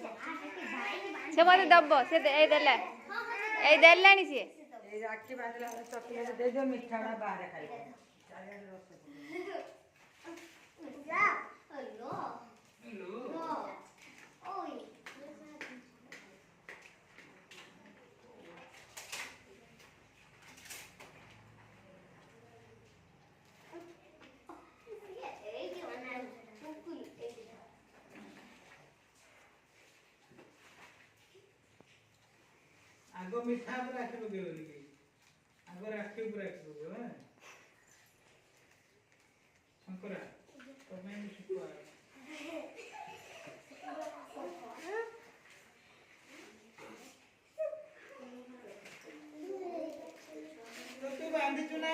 से मत दब से ए देला ए देलानी से ए राखी बांधला चॉकलेट दे दो मिठा ना बाहर खाली जा हेलो हेलो ओए आगो मिठा पर राखी पके बोली आगो राखी पर राखी पके हां शंकरा तमे भी शिकवा तो तू बांधी चुना